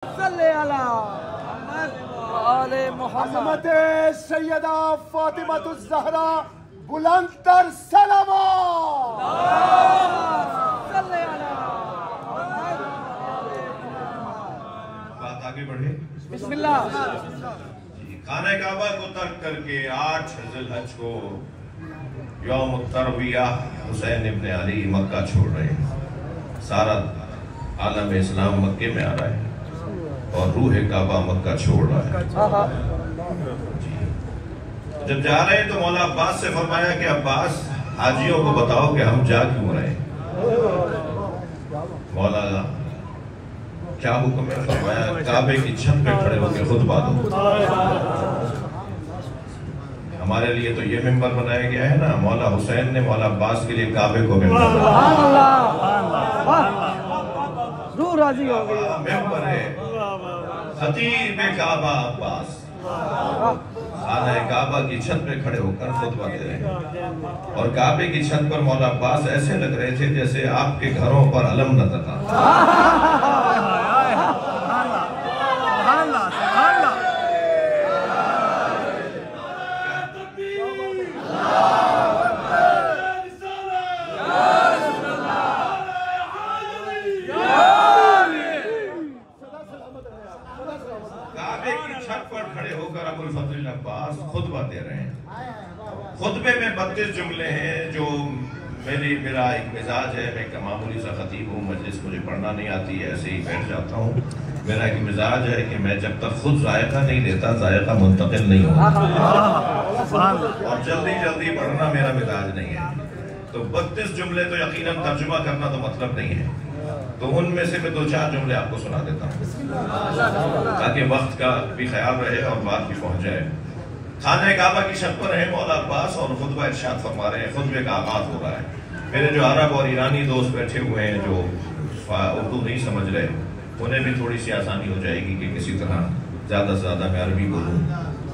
अज़मत सैयदा फातिमतुज़ ज़हरा बुलंदतर सलावत। बात आगे बढ़े। बिस्मिल्लाह। खाने काबा को तर्क करके 8 ज़िलहज को यौम तरविया हुसैन इब्न अली मक्का छोड़ रहे हैं। सारा आलम इस्लाम मक्के में आ रहा है और रूह काबा मक्का छोड़ रहा है। जब जा रहे हैं तो मौला अब्बास से फरमाया कि अब्बास हाजियों को बताओ कि हम जा क्यों रहे हैं। मौला क्या हुक्म है? फरमाया काबे की छत पे खड़े होकर खुतबा दो। हमारे लिए तो ये मिंबर बनाया गया है ना, मौला हुसैन ने मौला अब्बास के लिए काबे को मिंबर राजी हो गई। मिंबर है खतीब काबा अब्बास खाना काबा की छत पे खड़े होकर खुतबा दे रहे हैं। और काबे की छत पर मौला अब्बास ऐसे लग रहे थे जैसे आपके घरों पर अलम नजर आता। काबे की छत पर खड़े होकर अबुल फजल अब्बास खुतबा दे रहे हैं। खुतबे में 32 जुमले हैं जो मेरा एक मिजाज है। मैं एक मामूली सा खतीब हूँ, मजलिस मुझे पढ़ना नहीं आती है, ऐसे ही बैठ जाता हूँ। मेरा एक मिजाज है कि मैं जब तक खुद जायका नहीं देता जायका मुंतकिल नहीं होता और जल्दी जल्दी पढ़ना मेरा मिजाज नहीं है। तो 32 जुमले तो यकीनन तर्जुमा करना तो मतलब नहीं है, तो उनमें से मैं 2-4 जुमले आपको सुना देता हूँ ताकि वक्त का भी ख्याल रहे और बात भी पहुँच जाए। खाने काबा की छत पर है मौला अब्बास और खुतबा इरशाद फरमा रहे हैं। खुतबे का आगाज हो रहा है। मेरे जो अरब और ईरानी दोस्त बैठे हुए हैं जो उर्दू नहीं समझ रहे, उन्हें भी थोड़ी सी आसानी हो जाएगी कि किसी तरह ज़्यादा से ज़्यादा मैं अरबी बोलूँ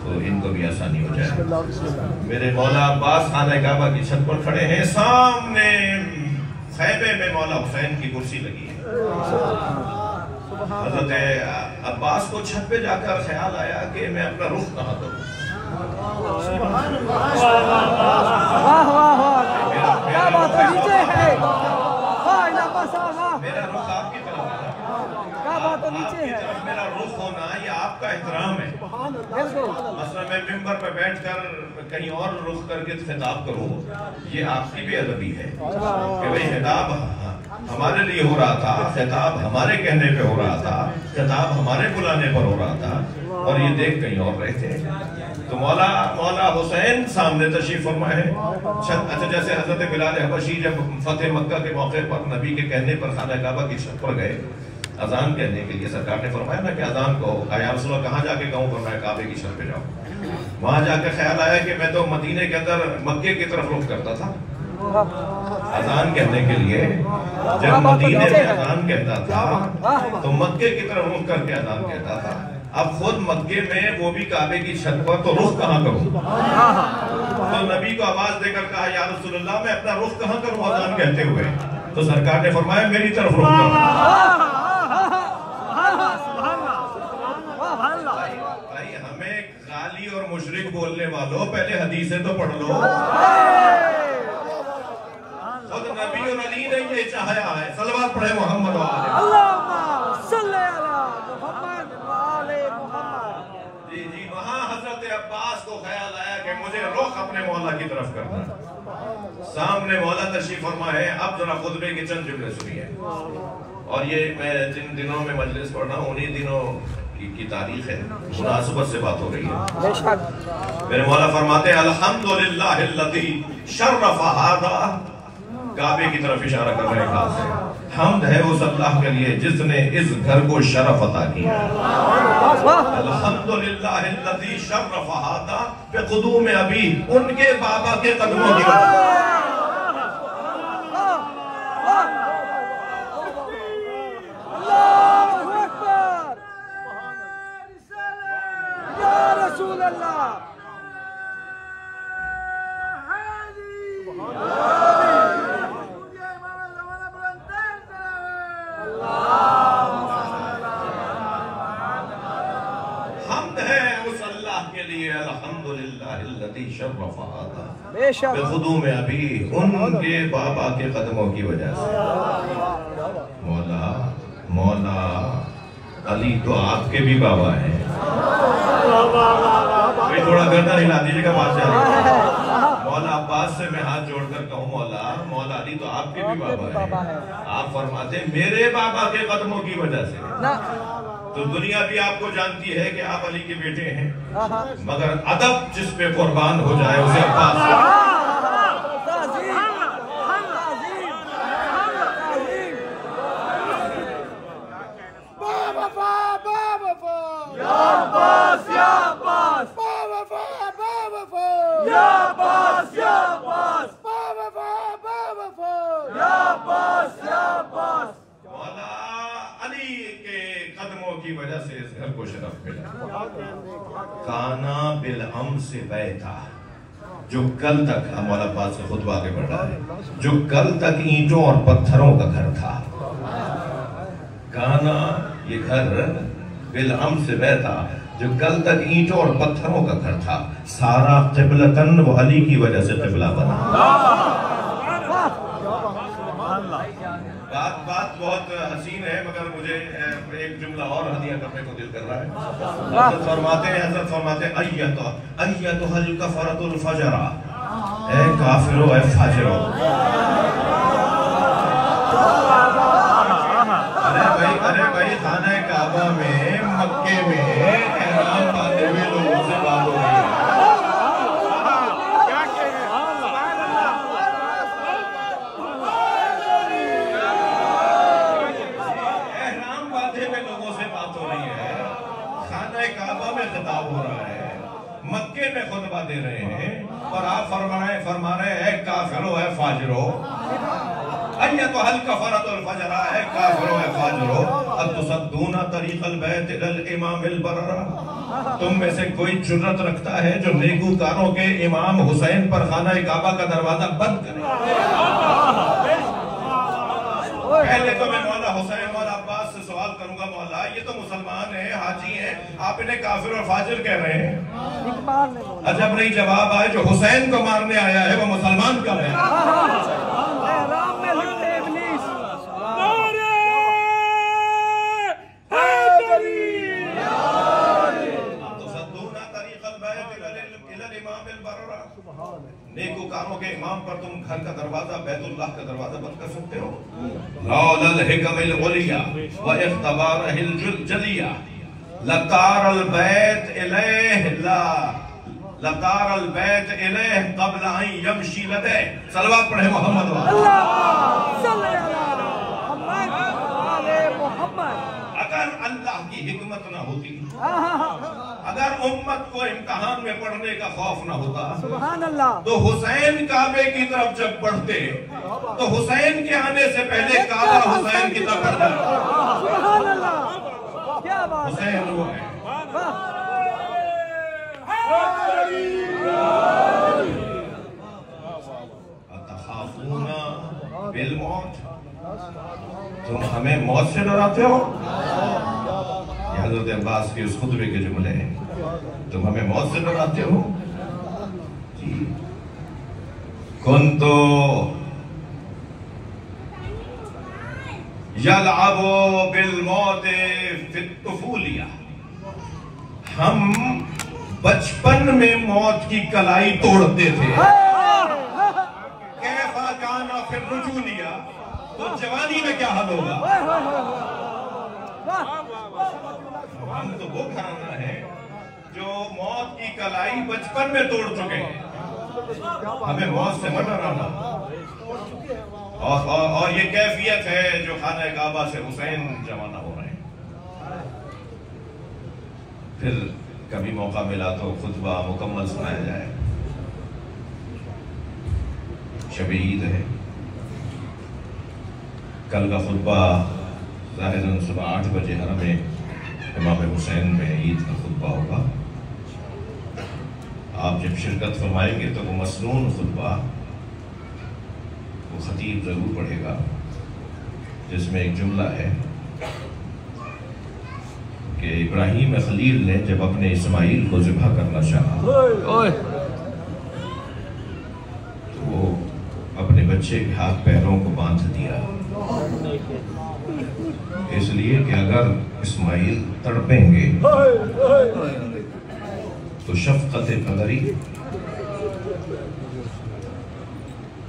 तो इनको भी आसानी हो जाए। मेरे मौला अब्बास खाने काबा की छत पर खड़े हैं। सामने खैबे में मौला हुसैन की कुर्सी लगी है। हज़रत अब्बास को छत पे जाकर ख्याल आया कि मैं अपना रुख कहाँ करूँ। मेरा रुख आपकी तरफ है, मेरा रुख होना ये आपका एहतराम है। मसला मैं मिंबर पर बैठकर कहीं और रुख करके खिताब करूं, ये आपकी भी अदबी है कि भाई खिताब हमारे लिए हो रहा था, खिताब हमारे कहने पे हो रहा था, खिताब हमारे बुलाने पर हो रहा था और ये देख कहीं और रहे थे। तो मौला हुसैन सामने तशरीफ फरमा है। अच्छा, जैसे हजरत बिलाल हबशी जब फतेह मक्का के मौके पर नबी के कहने पर खाना काबा की छत पर गए अजान कहने के लिए, सरकार ने फरमाया ना कि अजान कहो। या रसूल अल्लाह कहाँ जाके कहूँ? फरमाया काबे की छत पे जाओ। वहां जाकर ख्याल आया कि मैं तो मदीने के अंदर मक्के की तरफ रुख करता था अजान कहने के लिए। जब मदीने में अजान कहता था तो मक्के की तरफ रुख करके अजान कहता था। अब खुद मक्के में वो भी काबे की छत पर, तो रुख कहाँ करूं? तो नबी को आवाज देकर कहा या रसूल अल्लाह मैं अपना रुख कहाँ करूं अजान कहते हुए? तो सरकार ने फरमाया मेरी तरफ रुख करो। भाई हमें गाली और मुशरिक बोलने वालों पहले हदीसें तो पढ़ लो। खुद नबी और अली ने ये चाहा है। सलवात पढ़े मोहम्मद जी। वहां हजरत अब्बास को ख्याल आया कि मुझे रुख अपने मौला की तरफ करना। सामने मौला तशरीफ फरमा है। अब जरा खुतबे के चंद जुमले सुनिए। और ये मैं जिन दिनों में मजलिस पढ़ रहा हूँ उन्हीं दिनों की तारीख है, मुनासिबत से बात हो रही है। मेरे मौला फरमाते हैं अल्हम्दुलिल्लाहिल्लज़ी शर्रफ़ हाज़ा, काबे की तरफ इशारा कर रहे हैं। खास हमद है उस अल्लाह के लिए जिसने इस घर को शरफ अता किया। अल्हम्दुलिल्लाहिल्लज़ी शर्रफ़ हाज़ा बिक़ुदूम अबी, उनके बाबा के कदमों की अल्लाह के लिए अल्हम्दुलिल्लाहिल्लज़ी शर्रफ़ना बेशक बेखुदूम अभी, उनके बाबा के कदमों की वजह से। मौला मौला अली तो आपके भी बाबा हैं। भाई थोड़ा गर्दन हिला दीजिएगा बादशाह। मौला अब्बास से मैं हाथ जोड़कर कहूँ, मौला मौला अली तो आपके भी बाबा हैं। आप फरमाते मेरे बाबा के कदमों की वजह से। तो दुनिया भी आपको जानती है कि आप अली के बेटे हैं, मगर अदब जिस पे कुर्बान हो जाए उसे अब्बास। मौला अली के कदमों की वजह से इस घर को शरफ मिला। काना बिल अम से बैठा, जो कल तक मौला अब्बास से खुद आगे बढ़ रहा है, जो कल तक ईंटों और पत्थरों का घर था, काना ये घर बिल अम से बैठा जो कल तक ईंटों और पत्थरों का घर था, सारा क़िबलतन वो अली की वजह से क़िबला बना। बात बहुत हसीन है, मगर मुझे एक जुमला और हदिया करने को दिल कर रहा है। हज़रत फरमाते हैं अय्यतुहल कफ़रतुल फजरा, ए काफिरो ए फाजिरो। अरे भाई खाना काबा में मक्के में एहराम बांधे हुए लोगों से बात हो रही है। एहराम बांधे हुए लोगों से बात हो रही है, खाना काबा में खिताब हो रहा है, मक्के में खुतबा दे रहे हैं, और आप फरमा रहे हैं काफिरो है फाजिरो। अय्यतुहल कफ़रतुल फजरा है काफिरो है फाजिरो, अतुसद्दूना तरीक़ल बैत इलल इमामिल बररा। तुम में से कोई जुर्रत रखता है जो नेकूकारों के इमाम हुसैन पर खाना काबा का दरवाजा बंद करे? पहले तो मैं मौला हुसैन मौला अब्बास से सवाल करूंगा, मौला ये तो मुसलमान है, हाजी है, आप इन्हें काफिर और फाजिर कह रहे हैं? अजब नहीं जवाब आए, जो हुसैन को मारने आया है वो मुसलमान कब है? नेकूकारों के इमाम पर तुम घर का दरवाजा बैतुल्लाह का दरवाजा बंद कर सकते हो? लौलल हिकमिल उलिया व इख्तबारहिल जलिया लतारल बैत इलैह ला लतारल बैत इलैह क़ब्ल अन यमशी लदैह। सलवात पढ़े मोहम्मद मोहम्मद। अगर अल्लाह की हिकमत ना होती, अगर उम्मत को इम्तिहान में पढ़ने का खौफ ना होता, सुभान अल्लाह, तो हुसैन काबे की तरफ जब बढ़ते तो हुसैन के आने से पहले काबा हुसैन की तरफ बढ़ जाता। सुभान अल्लाह, क्या बात, हुसैन वो है। अतखाफूना बिल मौत, तुम हमें मौत से डराते हो? हज़रत अब्बास के उस खुतबे के जुमले हैं, तुम हमें मौत से डराते हो? कुन्तु यलअबु बिल मौत फित तुफूलिया, हम बचपन में मौत की कलाई तोड़ते थे। कैफा काना फिर रुजूलिया, तो जवानी में क्या हाल होगा? हम तो वो घराना है जो मौत की कलाई बचपन में तोड़ चुके हैं, हमें मौत से मत डराना। और ये कैफियत है जो खाना काबा से हुसैन जवाना हो रहे हैं। फिर कभी मौका मिला तो खुतबा मुकम्मल सुनाया जाए। शब ईद है, कल का खुतबा ज़ाहिरन सुबह 8 बजे हरम में इमाम हुसैन में ईद का खुतबा होगा। आप जब शिरकत फरमाएंगे तो वो मसनून खुतबा वो खतीब जरूर पढ़ेगा, जिसमें एक जुमला है, कि इब्राहिम खलील ने जब अपने इस्माइल को ज़िबा करना चाहा तो वो अपने बच्चे के हाथ पैरों को बांध दिया, इसलिए कि अगर इस्माइल तड़पेंगे तो शफ़क़त क़दरी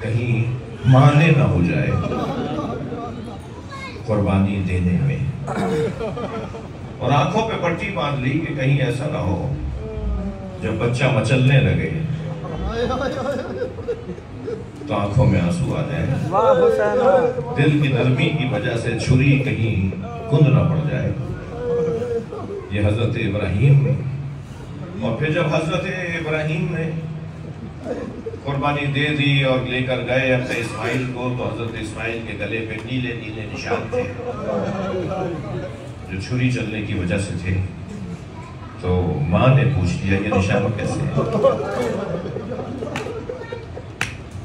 कहीं माने ना हो जाए कुर्बानी देने में, और आंखों पे पट्टी बांध ली कि कहीं ऐसा ना हो जब बच्चा मचलने लगे तो आंखों में आंसू आ जाए, दिल की नरमी की वजह से छुरी कहीं कुंद ना पड़ जाए। ये हजरत इब्राहिम, और फिर जब हजरत इब्राहिम ने कुर्बानी दे दी और लेकर गए अपने इस्माइल को, तो हजरत इस्माइल के गले पे नीले नीले निशान थे जो छुरी चलने की वजह से थे। तो माँ ने पूछ लिया ये निशान कैसे है?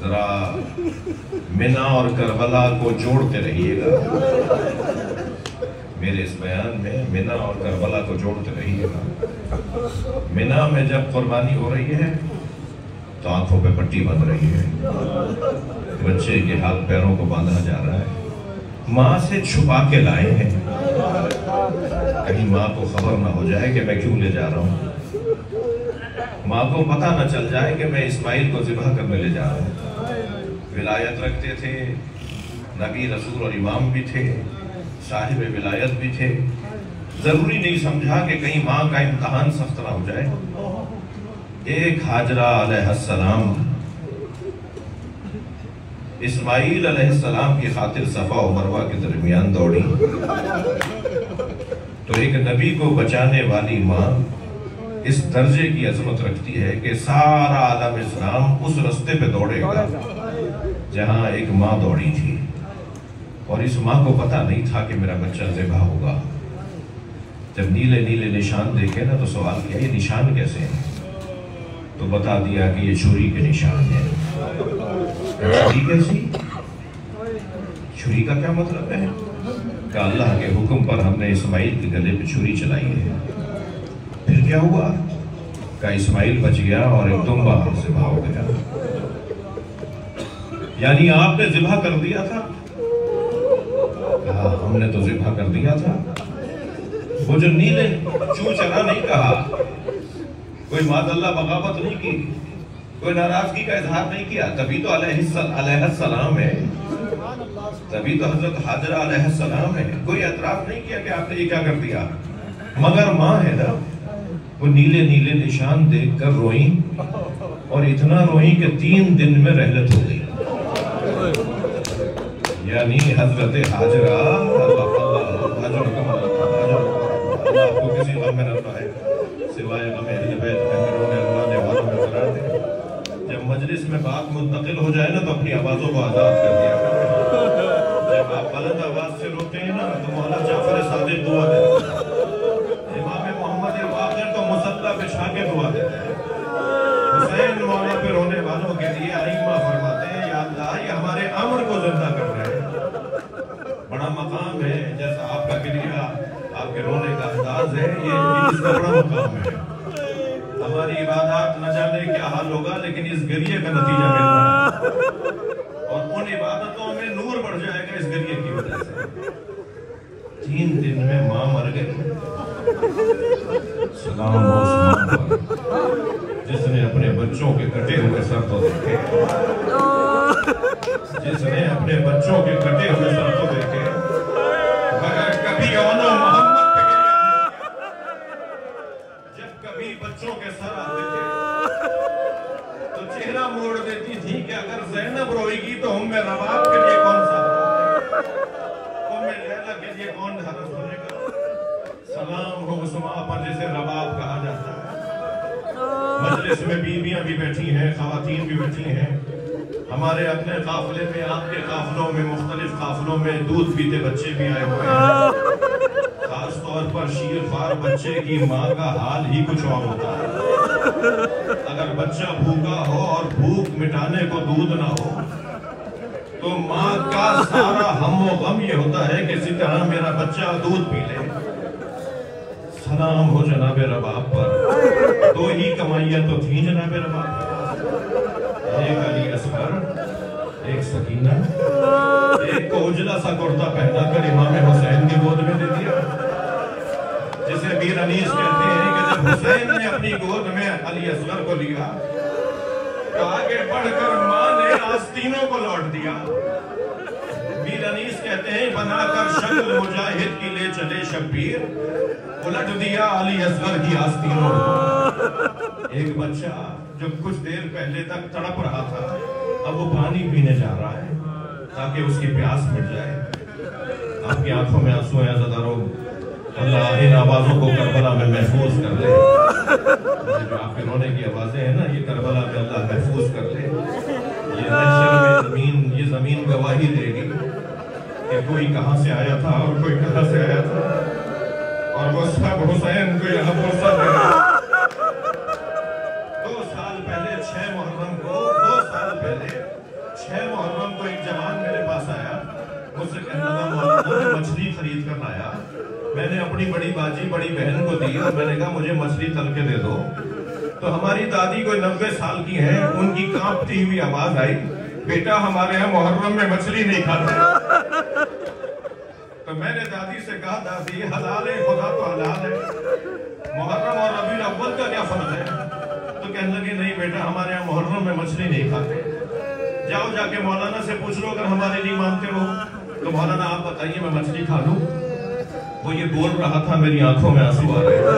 जरा मिना और करबला को जोड़ते रहिएगा, मेरे इस बयान में मिना और करबला को जोड़ते रहिएगा। मिना में जब कुर्बानी हो रही है तो आंखों पे पट्टी बंध रही है, बच्चे के हाथ पैरों को बांधा जा रहा है, माँ से छुपा के लाए हैं कहीं माँ को खबर ना हो जाए कि मैं क्यों ले जा रहा हूँ, माँ को पता ना चल जाए कि मैं इस्माइल को ज़िबा करने ले जा रहा हूँ। विलायत रखते थे, नबी रसूल और इमाम भी थे, साहिब विलायत भी थे, जरूरी नहीं समझा कि कहीं माँ का इम्तहान सख्त ना हो जाए। एक हाजरा अलैहिस्सलाम इस्माइल अलैहिस्सलाम की खातिर सफा और मरवा के दरमियान दौड़ी, तो एक नबी को बचाने वाली माँ इस दर्जे की अजमत रखती है कि सारा आलम इस्लाम उस रास्ते पे दौड़ेगा जहाँ एक माँ दौड़ी थी, और इस माँ को पता नहीं था कि मेरा बच्चा ज़िबा होगा। जब नीले नीले निशान देखे ना तो सवाल किया ये निशान कैसे हैं? तो बता दिया कि ये छुरी के निशान है। छुरी कैसी? छुरी का क्या मतलब है? कि अल्लाह के हुक्म पर हमने इस्माइल के गले पे छुरी चलाई है। फिर क्या हुआ? का इस्माइल बच गया और एक दुम्बा ज़िबा हो गया। यानी आपने ज़िबा कर दिया था? कहा हमने तो ज़िबा कर दिया था। वो जो नीले चू चला नहीं कहा, कोई मादल्ला बगावत नहीं की, कोई नाराजगी का इजहार नहीं किया, तभी तो अलैहिस्सलाम है, तभी तो हजरत हाजरा अलैहिस्सलाम है। कोई एतराफ नहीं किया कि आपने ये क्या कर दिया, मगर माँ है ना, वो नीले नीले निशान देखकर रोई, और इतना रोई कि 3 दिन में रहलत हो गई। यानी हजरत हाजरा आपको किसी गम में न पाए सिवाय गम अहले बैत में रोने वालों में करार दे। जब मजलिस में बात मुंतकिल हो जाए ना तो अपनी आवाज़ों को आज़ाद कर दिया करें। जब आप बुलंद आवाज़ से रोते हैं ना तो मौला जाफर सादिक दुआ देते हैं, इमाम मोहम्मद वाक़िर तो मुसल्ला बिछा के दुआ देते हैं। हुसैन मौला पे रोने वालों के लिए आइम्मा फरमाते हैं या अल्लाह ये हमारे अमर को जिंदा कर रहे हैं। बड़ा मकाम है, जैसा आपका क्रिया आपके रोने का अंदाज है, ये इसका बड़ा मकाम है। हमारी इबादत न जाने क्या हाल होगा, लेकिन इस गिरिए का नतीजा मिलना है, और उन इबादतों में नूर बढ़ जाएगा इस गिरिए की वजह से। 3 दिन में माँ मर गई। सलाम उस्मान पर जिसने अपने बच्चों के कटे हुए सर तो देखे, जिसने अपने बच्चों के कटे हुए सर तो देखे, मगर कभी औनो मोहम्मद पे गिरिया नहीं किया। जब कभी बच्चों के सर आते थे तो चेहरा मोड़ देती थी कि अगर ज़ैनब रोएगी तो उम्मे रबाब के लिए कौन सा, उम्मे लैला के लिए कौन हरस बनेगा। सलाम हो उस माँ पर जिसे रबाब कहा जाता है। मजलिस में बीवियां भी बैठी हैं, खवातीन भी बैठी हैं। हमारे अपने काफिले में, आपके काफिलों में, मुख्तलिफ काफिलों में दूध पीते बच्चे भी आए हुए हैं। खास तौर पर शीरख्वार बच्चे की माँ का हाल ही कुछ और होता है। अगर बच्चा भूखा हो और भूख मिटाने को दूध ना हो तो माँ का सारा हम व गम ये होता है कि इसी तरह मेरा बच्चा दूध पी ले। सलाम हो जनाब रबाब पर। दो ही कमाइयां तो थी जनाब रबाब पर, एक अली असगर, एक सकीना। एक को उजला सा कुर्ता पहना कर इमाम हुसैन की गोद में दे दिया, जिसे मीर अनीस कहते हैं कि जब हुसैन ने अपनी गोद में अली असगर को लिया तो आगे बढ़कर मां ने आस्तीनों को लौट दिया। मीर अनीस कहते हैं बनाकर शक्ल मुजाहिद की ले चले शब्बीर, उलट दिया अली असगर की आस्तीनों को। एक बच्चा जो कुछ देर पहले तक तड़प रहा था, अब वो पानी पीने जा रहा है ताकि उसकी प्यास मिट जाए। आपकी आंखों में आंसू हैं ज़दारो, अल्लाह इन आवाज़ों को करबला में महफूज कर ले। जो आपके रोने की आवाज़ें हैं ना, ये करबला में अल्लाह महफूज कर ले। ये महशर में ये ज़मीन गवाही देगी कि कोई कहाँ से आया था और कोई कहाँ से आया था, और वो सब हुसैन को यहाँ फुर्सत है। 2 साल पहले 6 मुहर्रम को 2 साल पहले 6 मुहर्रम को एक जवान मेरे पास आया, मुझसे कहने लगा मौलाना मैं मछली खरीद कर लाया। मैंने अपनी बड़ी बाजी बड़ी बहन को दी और मैंने कहा मुझे मछली तल के दे दो। तो हमारी दादी कोई 90 साल की है, उनकी कांपती हुई आवाज आई, बेटा हमारे यहाँ मुहर्रम में मछली नहीं खाते। तो मैंने दादी से कहा दादी हलाल है खुदा तो हलाल है, मुहर्रम और रबीउल अव्वल का क्या फर्क है? तो कहने लगे नहीं बेटा हमारे यहाँ मुहर्रम में मछली नहीं खाते। जाओ जाके मौलाना से पूछ लो, अगर हमारे नहीं मानते हो तो मौलाना आप बताइए मैं मछली खा लूं। वो ये बोल रहा था, मेरी आंखों में आंसू आ रहे थे।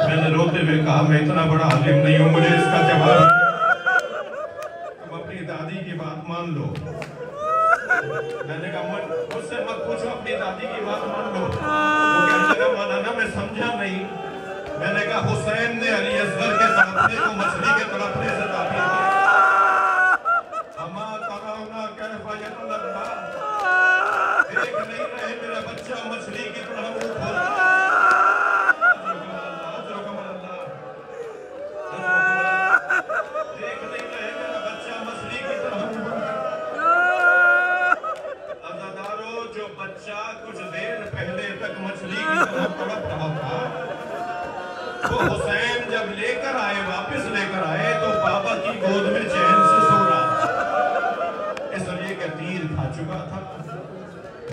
मैंने रोते हुए कहा मैं इतना बड़ा आलिम नहीं हूं, मुझे इसका जवाब तुम अपनी दादी की बात मान लो। मैंने कहा मुझसे मत पूछो, अपनी दादी की बात मान लो। वो कहने लगा मौलाना मैं समझा नहीं। मैंने कहा हुसैन ने अली असगर के तड़पने को मछली के तड़पने से ताबीर किया। देख नहीं रहे मेरा बच्चा मछली की तरह मुंह खोल देख नहीं रहे मेरा बच्चा मछली की तरह। अज़ादारो जो बच्चा कुछ देर पहले तक मछली की तरह तड़प रहा था, वो हुसैन जब लेकर आए वापस लेकर आए तो बाबा की गोद में चैन से सो रहा, इसलिए कि तीर खा चुका था।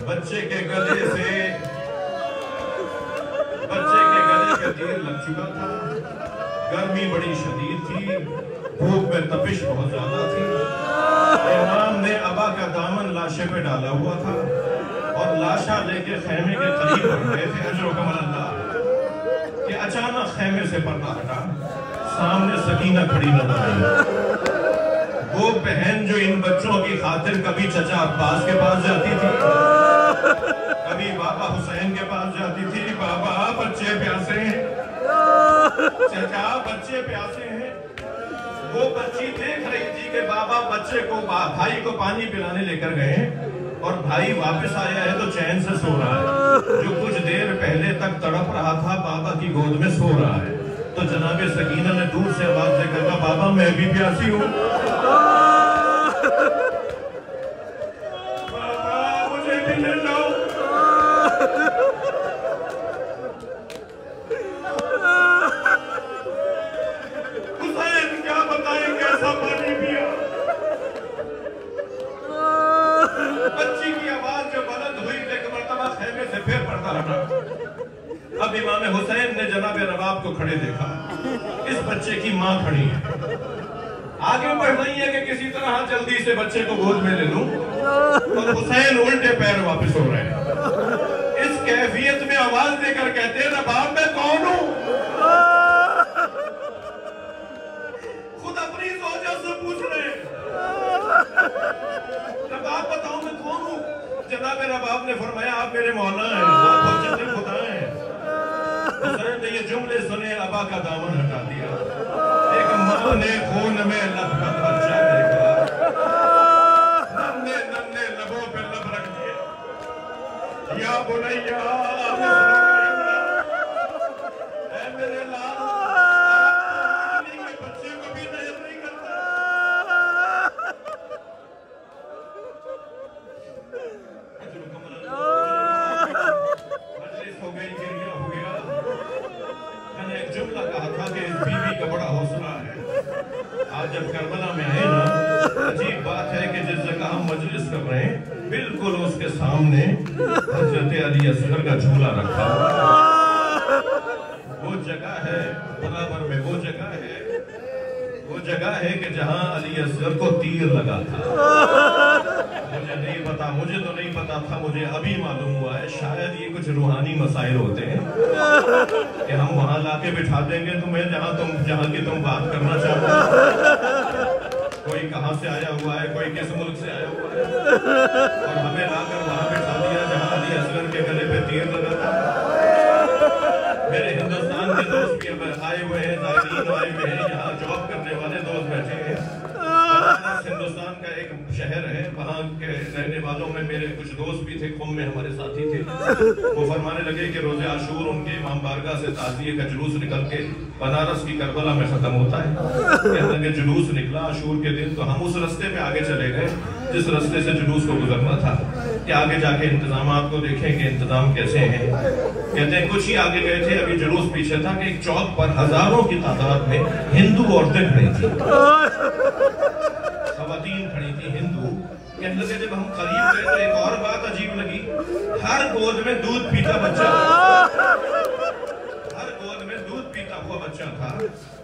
बच्चे के गले का तीर लग चुका था। गर्मी बड़ी शदीद थी, भूख में तपिश बहुत ज्यादा थी। इमाम ने अबा का दामन लाशे पे डाला हुआ था और लाशा लेके खेमे के करीब बढ़ गए थे अजर कमल अल्लाह कि अचानक खेमे से पर्दा हटा, सामने सकीना खड़ी नजर आई। वो बहन जो इन बच्चों की खातिर कभी चचा अब्बास के पास जाती थी, कभी बाबा हुसैन के पास जाती थी, बाबा बच्चे प्यासे हैं, चचा बच्चे प्यासे हैं। वो बच्ची देख रही थी कि बाबा बच्चे को भाई को पानी पिलाने लेकर गए और भाई वापस आया है तो चैन से सो रहा है। जो कुछ देर पहले तक तड़प रहा था बाबा की गोद में सो रहा है। तो जनाबे सकीना ने दूर से आवाज देकर कहा बाबा मैं भी प्यासी हूँ, बाबा मुझे भी ले लो। हुसैन क्या बताए कैसा पानी पिया। बच्ची की आवाज जो बुलंद हुई एक मरतबा खेमे से फिर पर्दा हटा। अब इमाम हुसैन ने जनाब रबाब को खड़े देखा, इस बच्चे की मां खड़ी है, आगे बढ़ रही है कि किसी तरह जल्दी से बच्चे को गोद में ले लूं, और हुसैन उल्टे पैर वापस हो रहे हैं। इस कैफियत में आवाज देकर कहते हैं रबाब मैं कौन हूं? खुद अपनी जोजा से पूछ रहे हैं रबाब बताओ मैं कौन हूं? जनाब रबाब ने फरमाया आप मेरे मौला हैं, आप जन्नत खुदा हैं। हुसैन ने ये जुमले सुने, अबा का दामन हटा दिया। एक मां ने खून में लथपथ बच्चा देखा, नन्हे नन्हे लबों पे लब रख दिए। या बुनैया ऐ मेरे लाल, के बच्चे को भी नजर नहीं करता। मजलिस हो गई, गिरिया हो गया। जुमला कहा था कि इस बीवी का बड़ा हौसला है। आज जब करबला में है ना, अजीब बात है कि जिस जगह हम मजलिस कर रहे हैं बिल्कुल उसके सामने हजरत अली असगर का झूला रखा हुआ। वो जगह है बराबर में, वो जगह है कि जहां अली असगर को तीर लगा था। मुझे नहीं पता, मुझे तो नहीं पता था, मुझे अभी मालूम हुआ है। शायद ये कुछ रूहानी मसाइल होते हैं कि हम वहां लाके बिठा देंगे तुम्हें जहां की तुम बात करना चाहते हो। कोई कहां से आया हुआ है, कोई किस मुल्क से आया हुआ है, और हमें लाकर वहां बिठा दिया जहां अली असगर के गले पे तीर लगा था। मेरे हिंदुस्तान के दोस्त भी आए हुए हैं, जायरीन आए हुए हैं, यहाँ जॉब करने वाले दोस्त बैठे हैं। हिंदुस्तान का एक शहर है, वहाँ के रहने वालों में मेरे कुछ दोस्त भी थे, कुम में हमारे साथी थे। वो फरमाने लगे कि रोज़े आशूर उनके इमाम बारगाह से ताज़िये का जुलूस निकल के बनारस की करबला में खत्म होता है। कहने लगे जुलूस निकला आशूर के दिन, तो हम उस रास्ते पे आगे चले गए जिस रास्ते से जुलूस को गुजरना था कि आगे जाके इंतजामात को देखेंगे इंतजाम कैसे हैं। कहते हैं कुछ ही आगे गए थे, अभी जुलूस पीछे था कि एक चौक पर हजारों की तादाद में हिंदू औरतें खड़ी थी, खवातीन खड़ी थी हिंदू। कहने लगे जब हम करीब गए तो एक और बात अजीब लगी, हर गोद में दूध पीता बच्चा, हर गोद में दूध पीता हुआ बच्चा था।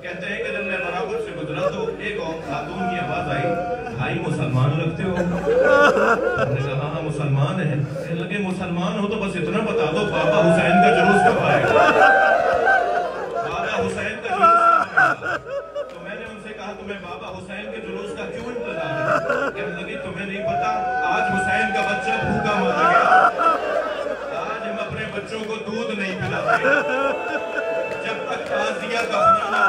कहते हैं कि जब मैं बराबर से गुजरा तो एक और खातून की आवाज आई, भाई मुसलमान लगते हो? हमने कहा हाँ मुसलमान है। कहने लगे मुसलमान हो तो बस इतना बता दो बाबा हुसैन का जुलूस कब आएगा, बाबा हुसैन का जुलूस कब आएगा? तो मैंने उनसे कहा तुम्हें बाबा हुसैन के जुलूस का क्यों इंतजार है? कहने लगी तुम्हें नहीं पता, आज हुसैन का बच्चा भूखा मारा गया, आज हम अपने बच्चों को दूध नहीं पिलाते जब तक ताज़िया का बनाना।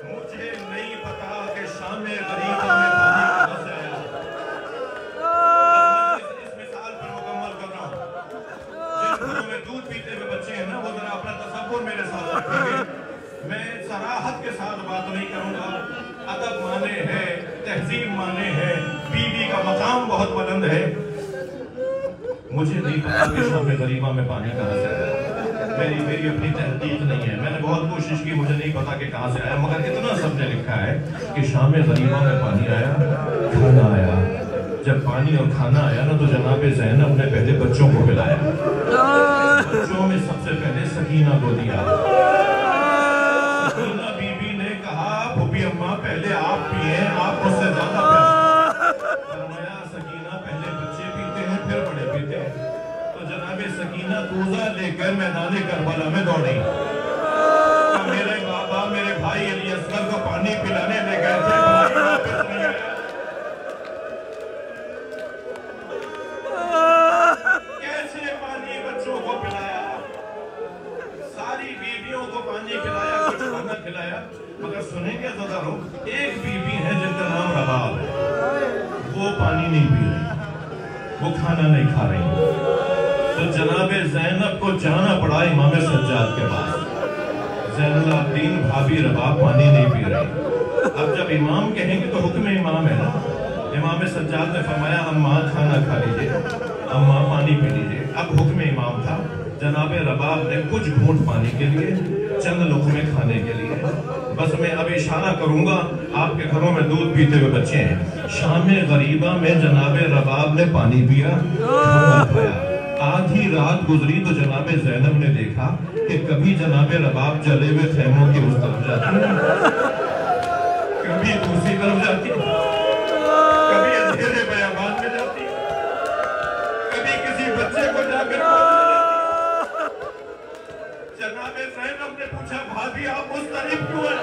मुझे नहीं पता कि शामे गरीबा में पानी कहां से आया। इस मिसाल पर मुकम्मल कर रहा हूं, जिन घरों में दूध पीते हुए बच्चे हैं ना, वो जरा अपना तसव्वुर मेरे साथ रखेंगे। मैं सराहत के साथ बात नहीं करूंगा, अदब माने हैं, तहजीब माने हैं, बीवी का मकाम बहुत बुलंद है। मुझे नहीं पता कि शामे गरीबा में पानी कहां से आया, मेरी अपनी तहकीक नहीं है, मैंने बहुत कोशिश की, मुझे नहीं पता कि कहां से आया, मगर इतना सबने लिखा है कि शामे गरीबा में पानी आया, खाना आया। जब पानी और खाना आया ना तो जनाब ज़ैनब ने पहले बच्चों को पिलाया, बच्चों में सबसे पहले सकीना को दिया। सकीना बीबी ने कहा फूफी अम्मा पहले आप पिए, आप मुझसे ज्यादा फरमाया सकीना पहले बच्चे पीते हैं फिर बड़े पीते हैं। तो जनाब सकीना दूजा लेकर मैदान करबला में दौड़ी, मेरे बाबा मेरे भाई अली असगर को पानी पिलाने ले गए थे, भाई वापस नहीं आया। कैसे पानी बच्चों को पिलाया, सारी बीवियों को पानी पिलाया, कुछ खाना खिलाया, मगर सुनेंगे ज़रा लोग, एक बीवी है जिनका नाम रबाब है, वो पानी नहीं पी रही, वो खाना नहीं खा रही। तो जनाब ज़ैनब को जाना पड़ा इमाम सज्जाद के पास, ज़ैनुल आबिदीन भाभी रबाब पानी नहीं पी रही। अब जब इमाम कहेंगे तो हुक्म इमाम है ना, इमाम सज्जाद ने फरमाया अम्मा खाना खा लीजिए, अम्मा पानी पी लीजिए। अब हुक्म इमाम था, जनाब रबाब ने कुछ घूंट पानी के लिए, चंद लुक़मे खाने के लिए, बस मैं अब इशारा करूंगा, आपके घरों में दूध पीते हुए बच्चे हैं, शामे गरीबा में जनाब रबाब ने पानी पिया, खाना खाया। आधी रात गुजरी तो जनाब ज़ैनब ने देखा कि कभी जनाब रबाब जले हुए खेमों की उस तरफ जाती है, कभी दूसरी तरफ जाती है, कभी अंधेरे बयाबान में जाती है, कभी किसी बच्चे को जाकर जनाब ज़ैनब ने पूछा भाभी आप मुस्तरिब क्यों हैं?